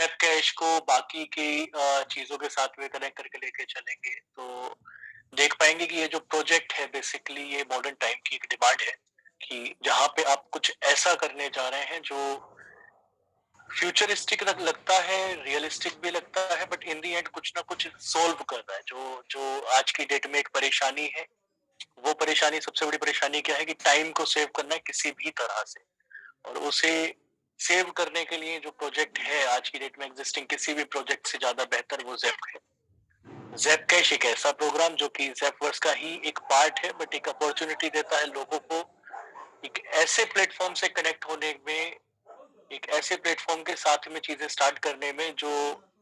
Web cash को बाकी की चीज़ों के साथ में कनेक्ट करके लेके चलेंगे, तो देख पाएँगे कि ये जो प्रोजेक्ट है बेसिकली ये मॉडर्न टाइम की एक डिमांड है कि जहाँ पे आप कुछ ऐसा करने जा रहे हैं जो फ्यूचरिस्टिक लगता है, रियलिस्टिक भी लगता है, बट इन द एंड कुछ ना कुछ सॉल्व कर रहा है। जो जो आज की डेट में एक परेशानी है, वो परेशानी सबसे बड़ी परेशानी क्या है कि टाइम को सेव करना है किसी भी तरह से। और उसे सेव करने के लिए जो प्रोजेक्ट है आज की डेट में एग्जिस्टिंग किसी भी प्रोजेक्ट से ज्यादा बेहतर वो ज़ैप है। ज़ैप कैश एक ऐसा प्रोग्राम जो कि ज़ैपवर्स का ही एक पार्ट है, बट एक अपॉर्चुनिटी देता है लोगों को एक ऐसे प्लेटफॉर्म से कनेक्ट होने में, एक ऐसे प्लेटफॉर्म के साथ में चीजें स्टार्ट करने में जो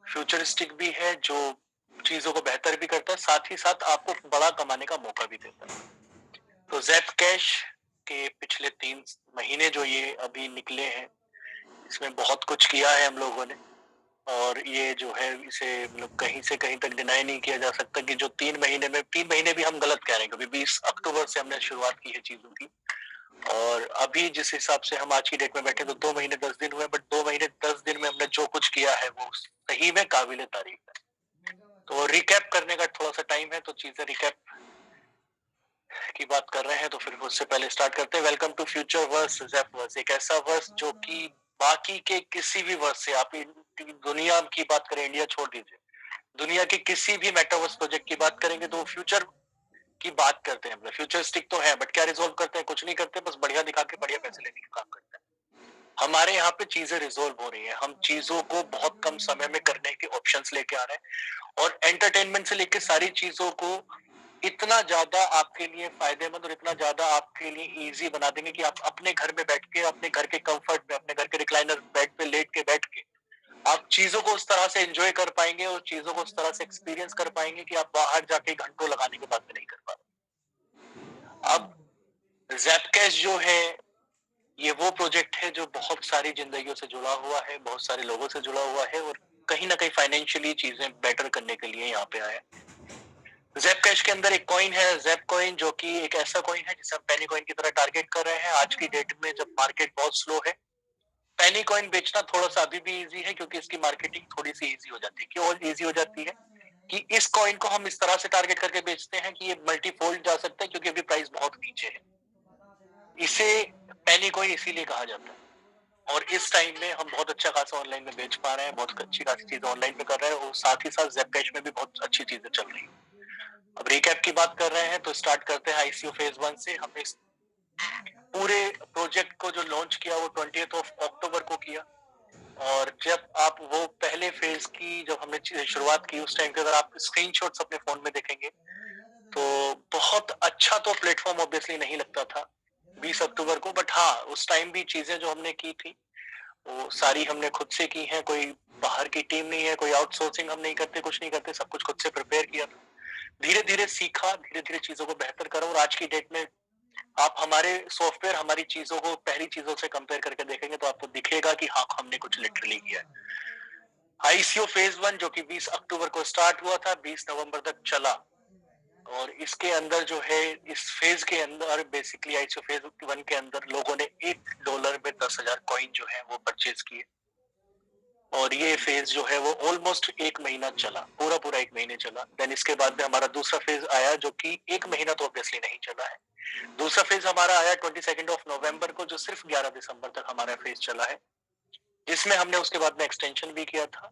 फ्यूचरिस्टिक भी है, जो चीजों को बेहतर भी करता है, साथ ही साथ आपको बड़ा कमाने का मौका भी देता है। तो ज़ैप कैश के पिछले 3 महीने जो ये अभी निकले हैं, इसमें बहुत कुछ किया है हम लोगों ने। और ये जो है इसे मतलब कहीं से कहीं तक डिनाई नहीं किया जा सकता कि जो 3 महीने भी हम गलत कह रहे हैं, क्योंकि 20 अक्टूबर से हमने शुरुआत की है चीजों की। और अभी जिस हिसाब से हम आज की डेट में बैठे तो 2 महीने 10 दिन हुए, बट 2 महीने 10 दिन में हमने जो कुछ किया है वो सही में काबिल तारीफ है। तो रिकैप करने का थोड़ा सा टाइम है, तो चीजें रिकैप की बात कर रहे हैं तो फिर उससे पहले स्टार्ट करते हैं। वेलकम टू फ्यूचर वर्स ज़ैपवर्स, एक ऐसा वर्स जो कि बाकी के किसी भी वर्स से, आप दुनिया की बात करें, इंडिया छोड़ दीजिए, दुनिया के किसी भी मेटावर्स प्रोजेक्ट की बात करेंगे तो वो फ्यूचर की बात करते हैं। फ्यूचरिस्टिक तो है, बट क्या रिजोल्व करते हैं? कुछ नहीं करते, बस बढ़िया दिखा के बढ़िया पैसे लेने का काम करते हैं। हमारे यहाँ पे चीजें रिजोल्व हो रही है, हम चीजों को बहुत कम समय में करने के ऑप्शंस लेके आ रहे हैं, और एंटरटेनमेंट से लेके सारी चीजों को इतना ज्यादा आपके लिए फायदेमंद और इतना ज्यादा आपके लिए इजी बना देंगे कि आप अपने घर में बैठ के, अपने घर के कंफर्ट में, अपने घर के रिक्लाइनर बेड पे बैठ के आप चीजों को उस तरह से एंजॉय कर पाएंगे और चीजों को उस तरह से एक्सपीरियंस कर पाएंगे कि आप बाहर जाके घंटों लगाने के बाद में नहीं कर पाते। अब ज़ैपकैश जो है, ये वो प्रोजेक्ट है जो बहुत सारी जिंदगियों से जुड़ा हुआ है, बहुत सारे लोगों से जुड़ा हुआ है, और कहीं ना कहीं फाइनेंशियली चीजें बेटर करने के लिए यहाँ पे आया है। ज़ैप कैश के अंदर एक कॉइन है ज़ैप कॉइन, जो कि एक ऐसा कॉइन है जिसे हम पेनी कॉइन की तरह टारगेट कर रहे हैं। आज की डेट में जब मार्केट बहुत स्लो है, पेनी कॉइन बेचना थोड़ा सा अभी भी इजी है, क्योंकि इसकी मार्केटिंग थोड़ी सी इजी हो जाती है। क्यों इजी हो जाती है? कि इस कॉइन को हम इस तरह से टारगेट करके बेचते हैं कि ये मल्टीफोल्ड जा सकता है, क्योंकि अभी प्राइस बहुत नीचे है। इसे पेनी कॉइन इसीलिए कहा जाता है। और इस टाइम में हम बहुत अच्छा खासा ऑनलाइन में बेच पा रहे हैं, बहुत अच्छी खासी चीजें ऑनलाइन पे कर रहे हैं, और साथ ही साथ ज़ैप कैश में भी बहुत अच्छी चीजें चल रही है। अब रिकैप की बात कर रहे हैं तो स्टार्ट करते हैं आईसीओ फेज 1 से। हमने इस पूरे प्रोजेक्ट को जो लॉन्च किया वो 20 अक्टूबर को किया। और जब आप वो पहले फेज की जब हमने शुरुआत की, उस टाइम के अगर आप स्क्रीनशॉट्स अपने फोन में देखेंगे तो बहुत अच्छा तो प्लेटफॉर्म ऑब्वियसली नहीं लगता था 20 अक्टूबर को, बट हाँ उस टाइम भी चीजें जो हमने की थी वो सारी हमने खुद से की हैं। कोई बाहर की टीम नहीं है, कोई आउटसोर्सिंग हम नहीं करते, कुछ नहीं करते, सब कुछ खुद से प्रिपेयर किया था। धीरे धीरे सीखा, धीरे धीरे चीजों को बेहतर करा, और आज की डेट में आप हमारे सॉफ्टवेयर हमारी चीजों को पहली चीजों से कंपेयर करके देखेंगे तो आपको दिखेगा कि हाँ हमने कुछ लिटरली किया है। आईसीओ फेज 1 जो कि 20 अक्टूबर को स्टार्ट हुआ था, 20 नवंबर तक चला। और इसके अंदर जो है, इस फेज के अंदर बेसिकली आईसीओ फेज 1 के अंदर लोगों ने $1 में 10,000 कॉइन जो है वो परचेज किए। और ये फेज जो है वो ऑलमोस्ट 1 महीना चला, पूरा पूरा 1 महीने चला। देन इसके बाद में हमारा दूसरा फेज आया जो कि 1 महीना तो ऑब्वियसली नहीं चला है। दूसरा फेज हमारा आया 22 नवंबर को, जो सिर्फ 11 दिसंबर तक हमारा फेज चला है, जिसमें हमने उसके बाद में एक्सटेंशन भी किया था।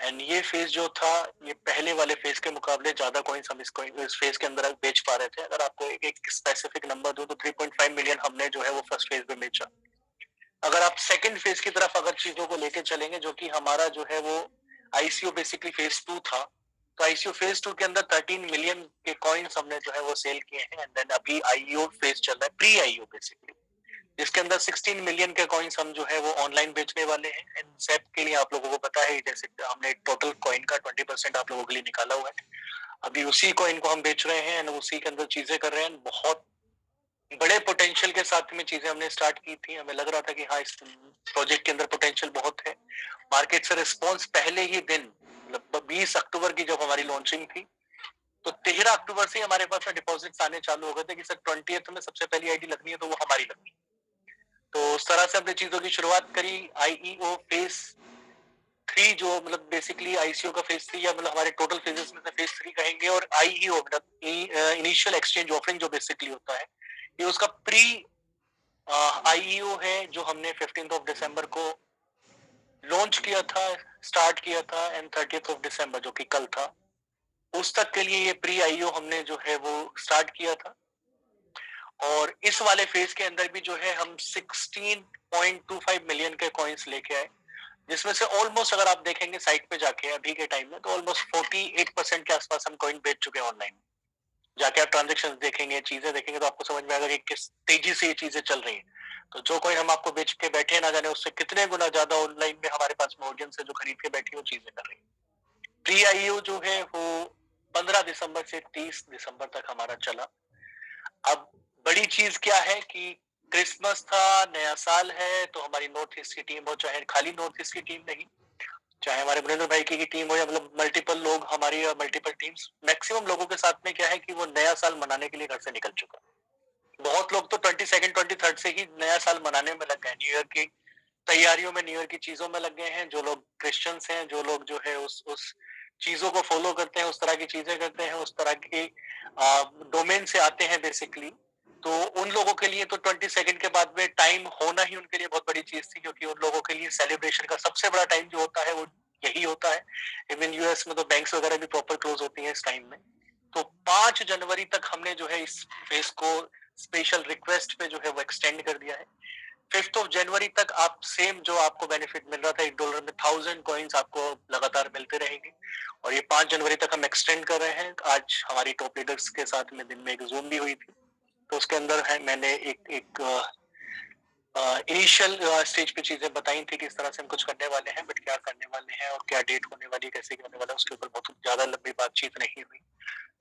एंड ये फेज जो था, ये पहले वाले फेज के मुकाबले ज्यादा कॉइन्स हम इस फेज के अंदर बेच पा रहे थे। अगर आपको एक स्पेसिफिक नंबर दूं तो 3.5 मिलियन हमने जो है वो फर्स्ट फेज में बेचा। अगर आप सेकंड फेज की तरफ अगर चीजों को लेके चलेंगे, जो कि हमारा जो है वो आईसीओ बेसिकली फेज 2 था, तो आईसीओ फेज 2 के अंदर 13 मिलियन के कॉइन्स हमने जो है वो सेल किए हैं। एंड देन अभी आईईओ फेज चल रहा है, प्री आईईओ बेसिकली, जिसके अंदर 16 मिलियन के कॉइन्स हम जो है वो ऑनलाइन बेचने वाले हैं। एंड ज़ैप के लिए आप लोगों को पता है, जैसे हमने टोटल कॉइन का 20% आप लोगों के लिए निकाला हुआ है। अभी उसी कॉइन को हम बेच रहे हैं, एंड उसी के अंदर चीजें कर रहे हैं। बहुत बड़े पोटेंशियल के साथ में चीजें हमने स्टार्ट की थी। हमें लग रहा था कि हाँ इस प्रोजेक्ट के अंदर पोटेंशियल बहुत है। मार्केट से रिस्पॉन्स पहले ही दिन, लगभग 20 अक्टूबर की जब हमारी लॉन्चिंग थी, तो 13 अक्टूबर से हमारे पास में डिपॉजिट्स आने चालू हो गए थे कि सर 20th में सबसे पहली आईडी लगनी है तो वो हमारी लगनी है। तो उस तरह से हमने चीजों की शुरुआत करी। आईईओ फेज 3 जो मतलब बेसिकली आईसीओ का फेज 3 या मतलब हमारे टोटल फेजेस में से फेज 3 कहेंगे, और आईईओ मतलब इनिशियल एक्सचेंज ऑफरिंग जो बेसिकली होता है, ये उसका प्री आईईओ है जो हमने 15 ऑफ दिसंबर को लॉन्च किया था, स्टार्ट किया था, एंड 30 ऑफ दिसंबर जो कि कल था, उस तक के लिए ये प्री आईईओ हमने जो है वो स्टार्ट किया था। और इस वाले फेज के अंदर भी जो है हम 16.25 मिलियन के कॉइन्स लेके आए, जिसमें से ऑलमोस्ट अगर आप देखेंगे साइट पे जाके अभी के टाइम में, तो ऑलमोस्ट 48% के आसपास हम कॉइन बेच चुके हैं ऑनलाइन। जाके आप ट्रांजेक्शन देखेंगे, चीजें देखेंगे, तो आपको समझ में आएगा कि किस तेजी से ये चीजें चल रही हैं। तो जो कॉइन हम आपको बेच के बैठे, ना जाने उससे कितने गुना ज्यादा ऑनलाइन में हमारे पास में ऑडियंस है जो खरीद के बैठी वो चीजें कर रही है। प्री आईओ जो है वो 15 दिसंबर से 30 दिसंबर तक हमारा चला। अब बड़ी चीज क्या है कि क्रिसमस था, नया साल है, तो हमारी नॉर्थ ईस्ट की टीम हो, चाहे खाली नॉर्थ ईस्ट की टीम नहीं, चाहे हमारे वरिंदर भाई की टीम हो, या मतलब मल्टीपल लोग हमारी मल्टीपल टीम्स, मैक्सिमम लोगों के साथ में क्या है कि वो नया साल मनाने के लिए घर से निकल चुका। बहुत लोग तो 22nd 23rd से ही नया साल मनाने में लग गए, न्यू ईयर की तैयारियों में, न्यू ईयर की चीजों में लग गए हैं। जो लोग क्रिश्चियंस हैं, जो लोग जो है उस चीजों को फॉलो करते हैं, उस तरह की चीजें करते हैं, उस तरह की डोमेन से आते हैं बेसिकली, तो उन लोगों के लिए तो 22nd के बाद में टाइम होना ही उनके लिए बहुत बड़ी चीज थी, क्योंकि उन लोगों के लिए सेलिब्रेशन का सबसे बड़ा टाइम जो होता है वो यही होता है। इवन यूएस में तो बैंक्स वगैरह भी प्रॉपर क्लोज होती हैं इस टाइम में। तो 5 जनवरी तक हमने जो है इस फेस को स्पेशल रिक्वेस्ट पे जो है वो एक्सटेंड कर दिया है। 5th ऑफ जनवरी तक आप सेम जो आपको बेनिफिट मिल रहा था $1 में 1000 कॉइन्स आपको लगातार मिलते रहेंगे, और ये 5 जनवरी तक हम एक्सटेंड कर रहे हैं। आज हमारी टॉप लीडर्स के साथ में दिन में एक जूम भी हुई थी, तो उसके अंदर है मैंने एक इनिशियल स्टेज पे चीजें बताई थी कि इस तरह से हम कुछ करने वाले हैं, बट क्या करने वाले हैं और क्या डेट होने वाली है, कैसे होने वाला है, उसके ऊपर बहुत ज्यादा लंबी बातचीत नहीं हुई।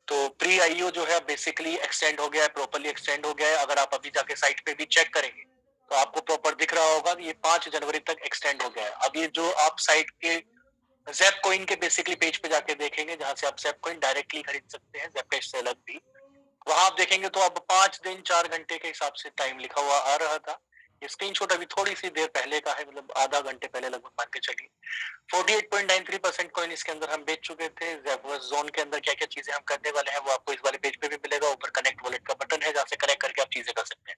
तो प्री आईओ जो है बेसिकली एक्सटेंड हो गया है, प्रॉपरली एक्सटेंड हो गया है। अगर आप अभी जाके साइट पे भी चेक करेंगे तो आपको प्रॉपर दिख रहा होगा कि ये 5 जनवरी तक एक्सटेंड हो गया है। अब ये जो आप साइट के ज़ैप कॉइन के बेसिकली पेज पे जाके देखेंगे, जहां से आप ज़ैप कॉइन डायरेक्टली खरीद सकते हैं, ज़ैप पेज से अलग भी, वहां आप देखेंगे तो अब 5 दिन 4 घंटे के हिसाब से टाइम लिखा हुआ आ रहा था। ये स्क्रीनशॉट अभी थोड़ी सी देर पहले का है, मतलब आधा घंटे पहले लगभग मान के चलिए। 48.93% कॉइन इसके अंदर हम बेच चुके थे। ज़ेबरस जोन के अंदर क्या क्या चीजें हम करने वाले हैं वो आपको इस वाले पेज पे भी मिलेगा। ऊपर कनेक्ट वॉलेट का बटन है, जहां से कनेक्ट करके आप चीजें कर सकते हैं।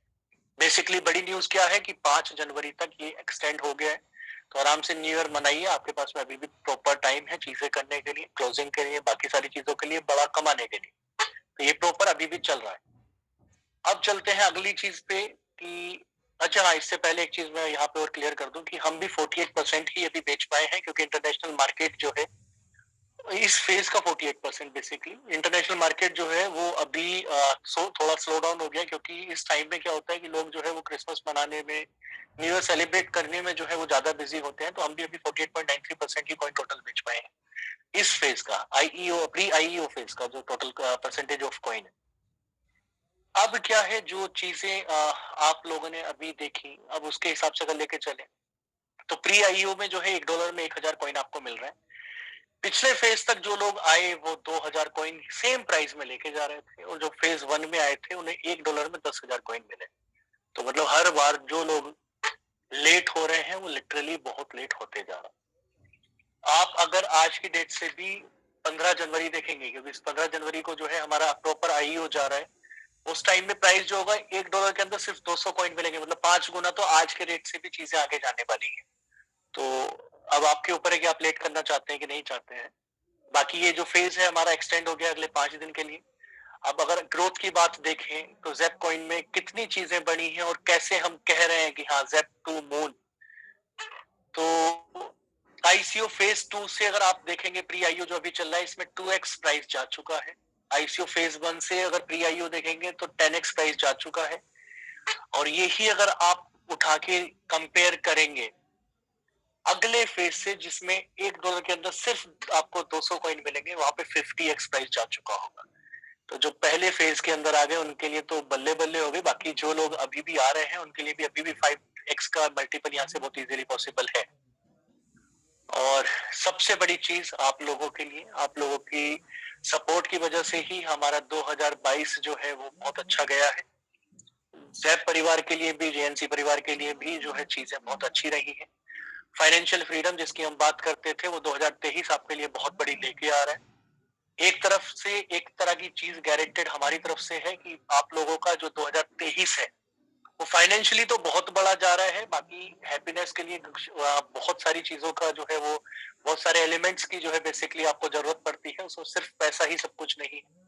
बेसिकली बड़ी न्यूज क्या है कि 5 जनवरी तक ये एक्सटेंड हो गया है, तो आराम से न्यू ईयर मनाइए। आपके पास में अभी भी प्रॉपर टाइम है चीजें करने के लिए, क्लोजिंग के लिए, बाकी सारी चीजों के लिए, बड़ा कमाने के लिए। तो ये प्रॉपर अभी भी चल रहा है। अब चलते हैं अगली चीज पे कि अच्छा हाँ, इससे पहले एक चीज मैं यहाँ पे और क्लियर कर दूं कि हम भी 48% ही अभी बेच पाए हैं, क्योंकि इंटरनेशनल मार्केट जो है इस फेज का 48% बेसिकली इंटरनेशनल मार्केट जो है वो अभी थोड़ा स्लो डाउन हो गया, क्योंकि इस टाइम में क्या होता है कि लोग जो है वो क्रिसमस मनाने में, न्यू ईयर सेलिब्रेट करने में जो है वो ज्यादा बिजी होते हैं। तो हम भी अभी 48.93% ही कॉइन टोटल बेच पाए हैं इस फेज का, आईईओ प्री आईईओ फेज का जो टोटल परसेंटेज ऑफ कॉइन है। अब क्या है जो चीजें आप लोगों ने अभी देखी, अब उसके हिसाब से अगर लेके चले तो प्री आईईओ में जो है $1 में 1000 कॉइन आपको मिल रहा है। पिछले फेज तक जो लोग आए वो 2000 कॉइन सेम प्राइस में लेके जा रहे थे, और जो फेज 1 में आए थे उन्हें $1 में 10,000 कॉइन मिले। तो मतलब हर बार जो लोग लेट हो रहे हैं वो लिटरली बहुत लेट होते जा रहा है। आप अगर आज की डेट से भी 15 जनवरी देखेंगे, क्योंकि इस 15 जनवरी को जो है हमारा प्रॉपर आईईओ जा रहा है, उस टाइम में प्राइस जो होगा $1 के अंदर सिर्फ 200 कॉइन मिलेंगे, मतलब 5 गुना तो आज के रेट से भी चीजें आगे जाने वाली है। तो अब आपके ऊपर है कि आप लेट करना चाहते हैं कि नहीं चाहते हैं। बाकी ये जो फेज है हमारा एक्सटेंड हो गया अगले 5 दिन के लिए। अब अगर ग्रोथ की बात देखें तो ज़ेप कॉइन में कितनी चीजें बनी हैं और कैसे हम कह रहे हैं कि हाँ ज़ेप टू मून। तो आईसीओ फेज 2 से अगर आप देखेंगे प्री आईओ जो अभी चल रहा है, इसमें 2x प्राइस जा चुका है। आईसीओ फेज 1 से अगर प्री आईओ देखेंगे तो 10x प्राइस जा चुका है। और यही अगर आप उठा के कंपेयर करेंगे अगले फेज से, जिसमें $1 के अंदर सिर्फ आपको 200 कॉइन मिलेंगे, वहां पे 50x प्राइस जा चुका होगा। तो जो पहले फेज के अंदर आ गए उनके लिए तो बल्ले बल्ले हो गए, बाकी जो लोग अभी भी आ रहे हैं उनके लिए भी अभी भी 5x का मल्टीपल यहाँ से बहुत इजीली पॉसिबल है। और सबसे बड़ी चीज आप लोगों के लिए, आप लोगों की सपोर्ट की वजह से ही हमारा 2022 जो है वो बहुत अच्छा गया है। ज़ैप परिवार के लिए भी, जेएनसी परिवार के लिए भी जो है चीजें बहुत अच्छी रही है। फाइनेंशियल फ्रीडम जिसकी हम बात करते थे वो 2023 आपके लिए बहुत बड़ी लेके आ रहा है। एक तरफ से एक तरह की चीज गारंटेड हमारी तरफ से है कि आप लोगों का जो 2023 है वो फाइनेंशियली तो बहुत बड़ा जा रहा है, बाकी हैप्पीनेस के लिए बहुत सारी चीजों का जो है वो बहुत सारे एलिमेंट्स की जो है बेसिकली आपको जरूरत पड़ती है, उसमें सिर्फ पैसा ही सब कुछ नहीं है।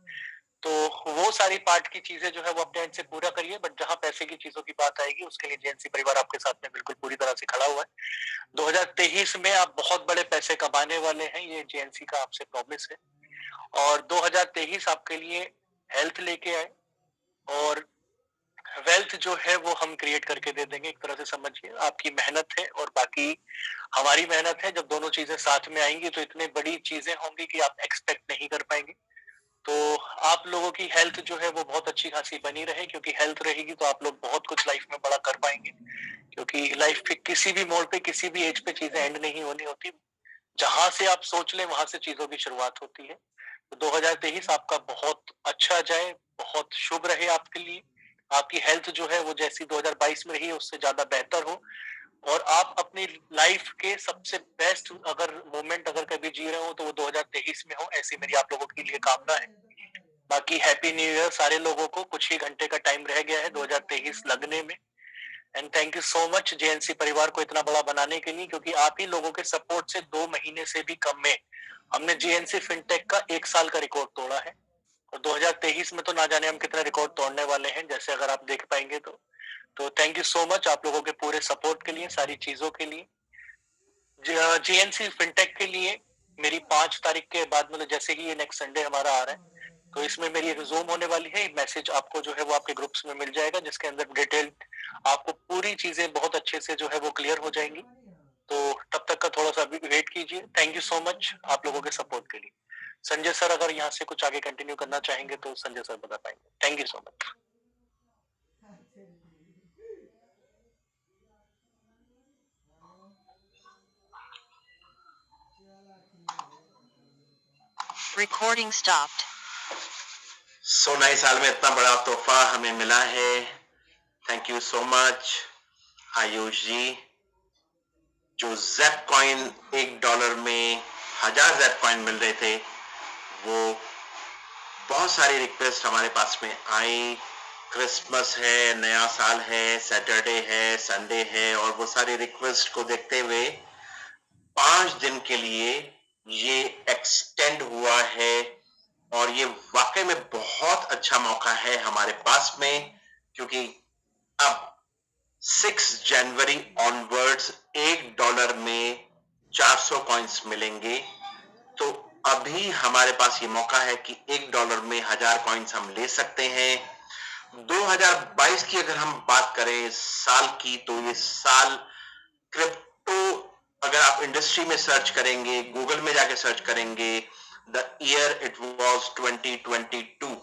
तो वो सारी पार्ट की चीजें जो है वो अपने एंड से पूरा करिए, बट जहां पैसे की चीजों की बात आएगी उसके लिए जेएनसी परिवार आपके साथ में बिल्कुल पूरी तरह से खड़ा हुआ है। 2023 में आप बहुत बड़े पैसे कमाने वाले हैं, ये जेएनसी का आपसे प्रॉमिस है। और 2023 आपके लिए हेल्थ लेके आए और वेल्थ जो है वो हम क्रिएट करके दे देंगे। एक तरह से समझिए आपकी मेहनत है और बाकी हमारी मेहनत है, जब दोनों चीजें साथ में आएंगी तो इतनी बड़ी चीजें होंगी कि आप एक्सपेक्ट नहीं कर पाएंगे। तो आप लोगों की हेल्थ जो है वो बहुत अच्छी खासी बनी रहे, क्योंकि हेल्थ रहेगी तो आप लोग बहुत कुछ लाइफ में बड़ा कर पाएंगे। क्योंकि लाइफ पे किसी भी मोड़ पे किसी भी एज पे चीजें एंड नहीं होनी होती, जहां से आप सोच लें वहां से चीजों की शुरुआत होती है। तो 2023 आपका बहुत अच्छा जाए, बहुत शुभ रहे आपके लिए। आपकी हेल्थ जो है वो जैसी 2022 में रही है उससे ज्यादा बेहतर हो, और आप अपनी लाइफ के सबसे बेस्ट अगर मोमेंट अगर कभी जी रहे हो तो वो 2023 में हो, ऐसी मेरी आप लोगों के लिए कामना है। बाकी हैप्पी न्यू ईयर सारे लोगों को। कुछ ही घंटे का टाइम रह गया है 2023 लगने में। And thank you so much JNC परिवार को इतना बड़ा बनाने के लिए, क्योंकि आप ही लोगों के सपोर्ट से 2 महीने से भी कम में हमने जेएनसी फिनटेक का 1 साल का रिकॉर्ड तोड़ा है। और 2023 में तो ना जाने हम कितना रिकॉर्ड तोड़ने वाले हैं, जैसे अगर आप देख पाएंगे तो थैंक यू सो मच आप लोगों के पूरे सपोर्ट के लिए, सारी चीजों के लिए। जेएनसी फिनटेक के लिए मेरी 5 तारीख के बाद, मतलब जैसे ही ये नेक्स्ट संडे हमारा आ रहा है, तो इसमें मेरी एक जूम होने वाली है। मैसेज आपको जो है वो आपके ग्रुप्स में मिल जाएगा, जिसके अंदर डिटेल आपको पूरी चीजें बहुत अच्छे से जो है वो क्लियर हो जाएंगी। तो तब तक का थोड़ा सा वेट कीजिए। थैंक यू सो मच आप लोगों के सपोर्ट के लिए। संजय सर अगर यहाँ से कुछ आगे कंटिन्यू करना चाहेंगे तो संजय सर बता पाएंगे। Thank you so much. Recording stopped. नए साल में इतना बड़ा तोहफा हमें मिला है। Thank you so much Ayush ji. जो ज़ेप कॉइन $1 में 1000 ज़ेप कॉइन मिल रहे थे, वो बहुत सारी रिक्वेस्ट हमारे पास में आई। क्रिसमस है, नया साल है, सैटरडे है, संडे है, और वो सारी रिक्वेस्ट को देखते हुए 5 दिन के लिए ये एक्सटेंड हुआ है। और ये वाकई में बहुत अच्छा मौका है हमारे पास में, क्योंकि अब 6 जनवरी ऑनवर्ड्स $1 में 400 कॉइन्स मिलेंगे। तो अभी हमारे पास ये मौका है कि $1 में 1000 कॉइन्स हम ले सकते हैं। 2022 की अगर हम बात करें साल की, तो ये साल क्रिप्टो, अगर आप इंडस्ट्री में सर्च करेंगे, गूगल में जाके सर्च करेंगे, द ईयर इट वाज 2022,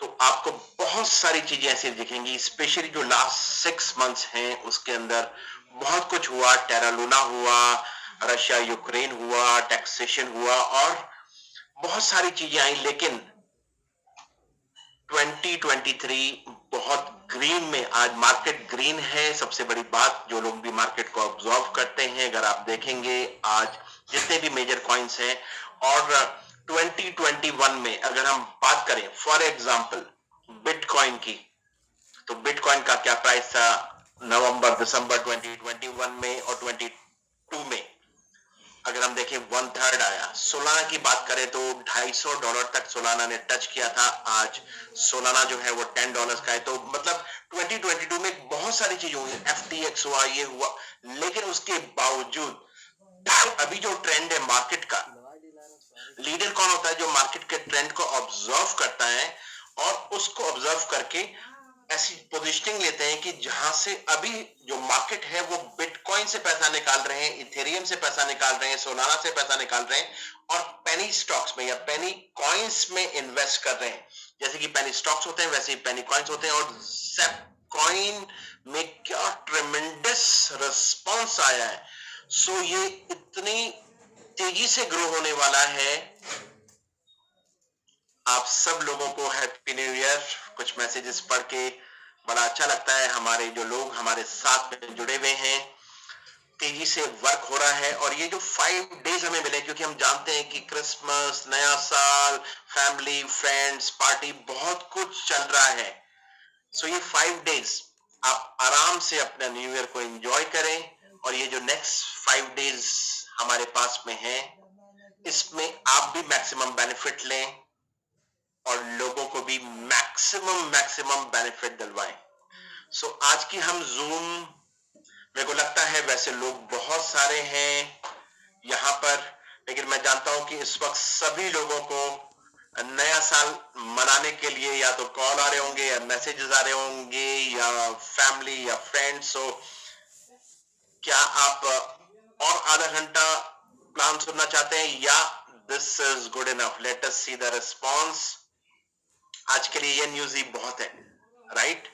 तो आपको बहुत सारी चीजें ऐसी दिखेंगी। स्पेशली जो लास्ट 6 मंथ्स हैं उसके अंदर बहुत कुछ हुआ। टेरा लूना हुआ, रशिया यूक्रेन हुआ, टैक्सेशन हुआ, और बहुत सारी चीजें आई। लेकिन 2023 बहुत ग्रीन में, आज मार्केट ग्रीन है। सबसे बड़ी बात, जो लोग भी मार्केट को ऑब्जर्व करते हैं, अगर आप देखेंगे आज जितने भी मेजर कॉइन्स हैं, और 2021 में अगर हम बात करें फॉर एग्जांपल बिटकॉइन की, तो बिटकॉइन का क्या प्राइस था नवंबर दिसंबर 2021 में, और 22 में अगर हम देखें 1/3 आया। सोलाना की बात करें तो $250 तक सोलाना ने टच किया था। आज सोलाना जो है वो $10 का है। तो मतलब 2022 में बहुत सारी चीजें हुई, FTX हुआ, ये हुआ, लेकिन उसके बावजूद अभी जो ट्रेंड है मार्केट का, लीडर कौन होता है? जो मार्केट के ट्रेंड को ऑब्जर्व करता है और उसको ऑब्जर्व करके ऐसी पोजीशनिंग लेते हैं कि जहां से अभी जो मार्केट है वो बिटकॉइन से पैसा निकाल रहे हैं, इथेरियम से पैसा निकाल रहे हैं, सोलाना से पैसा निकाल रहे हैं, और पेनी स्टॉक्स में या पेनी कॉइन्स में इन्वेस्ट कर रहे हैं। जैसे कि पेनी स्टॉक्स होते हैं वैसे ही पेनी कॉइन्स होते हैं। और ज़ेप कॉइन में क्या ट्रेमेंडस रिस्पॉन्स आया है। सो ये इतनी तेजी से ग्रो होने वाला है। आप सब लोगों को हैप्पी न्यू ईयर। कुछ मैसेजेस पढ़ के बड़ा अच्छा लगता है। हमारे जो लोग हमारे साथ में जुड़े हुए हैं, तेजी से वर्क हो रहा है। और ये जो 5 डेज हमें मिले, क्योंकि हम जानते हैं कि क्रिसमस, नया साल, फैमिली, फ्रेंड्स, पार्टी, बहुत कुछ चल रहा है। सो ये 5 डेज आप आराम से अपना न्यू ईयर को एंजॉय करें, और ये जो नेक्स्ट 5 डेज हमारे पास में है, इसमें आप भी मैक्सिमम बेनिफिट लें और लोगों को भी मैक्सिमम बेनिफिट दिलवाएं। सो आज की हम जूम, मेरे को लगता है वैसे लोग बहुत सारे हैं यहाँ पर, लेकिन मैं जानता हूं कि इस वक्त सभी लोगों को नया साल मनाने के लिए या तो कॉल आ रहे होंगे या मैसेजेस आ रहे होंगे या फैमिली या फ्रेंड्स। सो क्या आप और आधा घंटा प्लान सुनना चाहते हैं, या this is good enough? Let us see the response. आज के लिए ये न्यूज ही बहुत है, राइट?